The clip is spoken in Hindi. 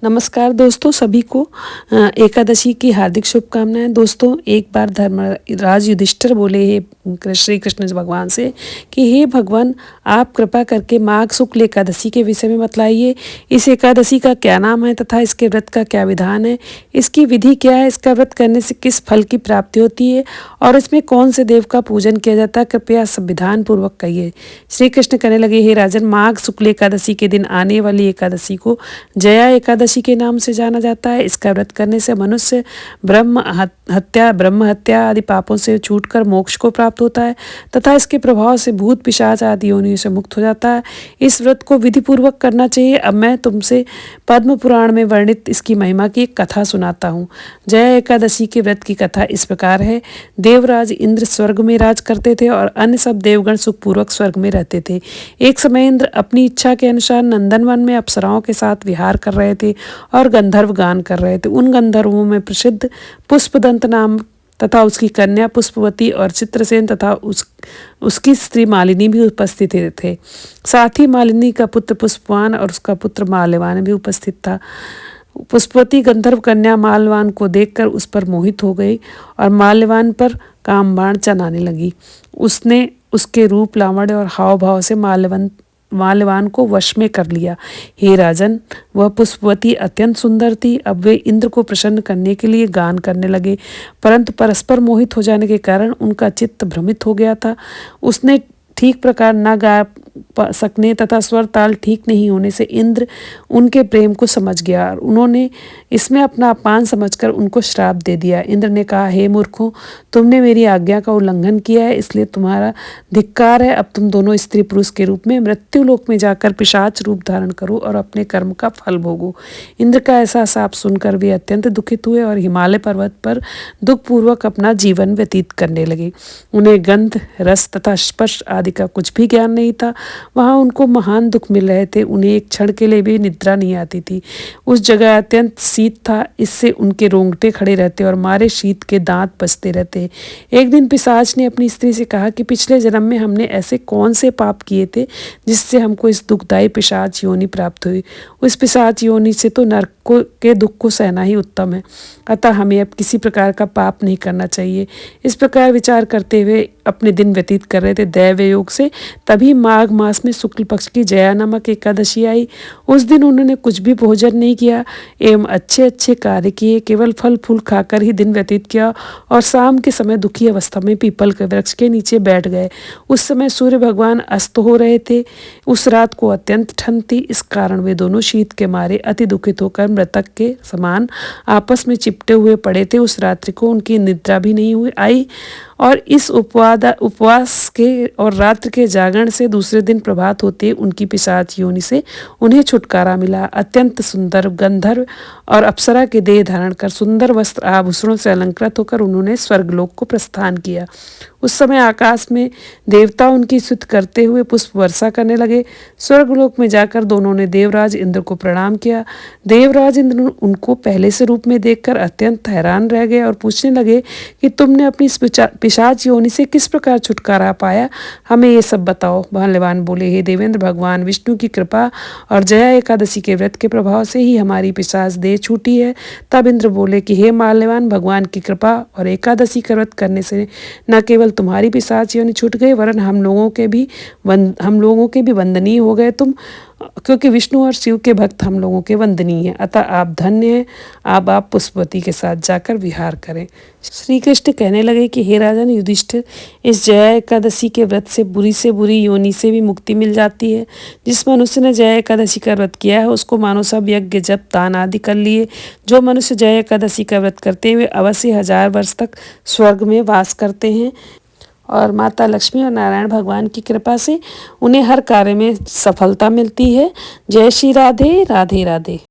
नमस्कार दोस्तों, सभी को एकादशी की हार्दिक शुभकामनाएं। दोस्तों, एक बार धर्मराज युधिष्ठिर बोले हे श्री कृष्ण भगवान से कि हे भगवान, आप कृपा करके माघ शुक्ल एकादशी के विषय में बतलाइए। इस एकादशी का क्या नाम है तथा इसके व्रत का क्या विधान है, इसकी विधि क्या है, इसका व्रत करने से किस फल की प्राप्ति होती है और इसमें कौन से देव का पूजन किया जाता है, कृपया संविधान पूर्वक कहिए। श्री कृष्ण कहने लगे, हे राजन, माघ शुक्ल एकादशी के दिन आने वाली एकादशी को जया एकादशी के नाम से जाना जाता है। इसका व्रत करने से मनुष्य ब्रह्म हत्या आदि पापों से छूटकर मोक्ष को प्राप्त होता है तथा इसके प्रभाव से भूत पिशाच आदि योनियों से मुक्त हो जाता है। इस व्रत को विधि पूर्वक करना चाहिए। अब मैं तुमसे पद्म पुराण में वर्णित इसकी महिमा की एक कथा सुनाता हूँ। जया एकादशी के व्रत की कथा इस प्रकार है। देवराज इंद्र स्वर्ग में राज करते थे और अन्य सब देवगण सुखपूर्वक स्वर्ग में रहते थे। एक समय इंद्र अपनी इच्छा के अनुसार नंदनवन में अप्सराओं के साथ विहार कर रहे थे और गंधर्व गान कर रहे थे। उन गंधर्वों में प्रसिद्ध पुष्पदंत नाम तथा उसकी कन्या पुष्पवती और चित्रसेन तथा उसकी स्त्री मालिनी भी उपस्थित थे। साथ ही मालिनी का पुत्र पुष्पवान और उसका पुत्र माल्यवान भी उपस्थित था। पुष्पवती गंधर्व कन्या माल्यवान को देखकर उस पर मोहित हो गई और माल्यवान पर कामबाण चलाने लगी। उसने उसके रूप, लावण्य और हाव भाव से माल्यवान को वश में कर लिया। हे राजन, वह पुष्पवती अत्यंत सुंदर थी। अब वे इंद्र को प्रसन्न करने के लिए गान करने लगे, परंतु परस्पर मोहित हो जाने के कारण उनका चित्त भ्रमित हो गया था। उसने ठीक प्रकार न गा सकने तथा स्वर ताल ठीक नहीं होने से इंद्र उनके प्रेम को समझ गया और उन्होंने इसमें अपना अपमान समझकर उनको श्राप दे दिया। इंद्र ने कहा, हे मूर्खों, तुमने मेरी आज्ञा का उल्लंघन किया है, इसलिए तुम्हारा धिक्कार है। अब तुम दोनों स्त्री पुरुष के रूप में मृत्यु लोक में जाकर पिशाच रूप धारण करो और अपने कर्म का फल भोगो। इंद्र का ऐसा शाप सुनकर वे अत्यंत दुखित हुए और हिमालय पर्वत पर दुखपूर्वक अपना जीवन व्यतीत करने लगे। उन्हें गंध, रस तथा स्पर्श आदि का कुछ भी ज्ञान नहीं था। वहाँ उनको महान दुख मिल रहे थे। उन्हें एक क्षण के लिए भी निद्रा नहीं आती थी। उस जगह अत्यंत शीत था, इससे उनके रोंगटे खड़े रहते और मारे शीत के दांत बजते रहते। एक दिन पिशाच ने अपनी स्त्री से कहा कि पिछले जन्म में हमने ऐसे कौन से पाप किए थे जिससे हमको इस दुखदायी पिशाच योनि प्राप्त हुई। उस पिशाच योनि से तो नरक के दुख को सहना ही उत्तम है, अतः हमें अब किसी प्रकार का पाप नहीं करना चाहिए। इस प्रकार विचार करते हुए अपने दिन व्यतीत कर रहे थे दैव योग से। तभी माघ मास में शुक्ल पक्ष की जया नामक एकादशी आई। उस दिन उन्होंने कुछ भी भोजन नहीं किया एवं अच्छे अच्छे कार्य किए, केवल फल फूल खाकर ही दिन व्यतीत किया और शाम के समय दुखी अवस्था में पीपल के वृक्ष के नीचे बैठ गए। उस समय सूर्य भगवान अस्त हो रहे थे। उस रात को अत्यंत ठंड थी, इस कारण वे दोनों शीत के मारे अति दुखित होकर मृतक के समान आपस में चिपटे हुए पड़े थे। उस रात्रि को उनकी निद्रा भी नहीं आई और इस उपवास के और रात्र के जागरण से दूसरे दिन प्रभात होते उनकी पिशाच योनि से उन्हें छुटकारा मिला। अत्यंत सुंदर गंधर्व और अप्सरा के देह धारण कर सुंदर वस्त्र आभूषणों से अलंकृत होकर उन्होंने स्वर्गलोक को प्रस्थान किया। उस समय आकाश में देवता उनकी स्तुति करते हुए पुष्प वर्षा करने लगे। स्वर्गलोक में जाकर दोनों ने देवराज इंद्र को प्रणाम किया। देवराज इंद्र उनको पहले से रूप में देखकर अत्यंत हैरान रह गए और पूछने लगे कि तुमने अपनी पिशाच योनि से किस प्रकार छुटकारा पाया, हमें ये सब बताओ। माल्यवान बोले, हे देवेंद्र, भगवान विष्णु की कृपा और जया एकादशी के व्रत के प्रभाव से ही हमारी पिशाच देह छूटी है। तब इंद्र बोले कि हे माल्यवान, भगवान की कृपा और एकादशी का व्रत करने से न केवल तुम्हारी पिशाच योनि छूट गई वरन हम लोगों के भी वंदनीय हो गए तुम, क्योंकि विष्णु और शिव के भक्त हम लोगों के वंदनीय हैं। अतः आप धन्य हैं। अब आप पुष्पवती के साथ जाकर विहार करें। श्री कृष्ण कहने लगे कि हे राजन युधिष्ठिर, इस जया एकादशी के व्रत से बुरी योनि से भी मुक्ति मिल जाती है। जिस मनुष्य ने जया एकादशी का व्रत किया है उसको मानो सब यज्ञ जप दान आदि कर लिए। जो मनुष्य जया एकादशी का व्रत करते हैं वे अवश्य 1000 वर्ष तक स्वर्ग में वास करते हैं और माता लक्ष्मी और नारायण भगवान की कृपा से उन्हें हर कार्य में सफलता मिलती है। जय श्री राधे राधे राधे।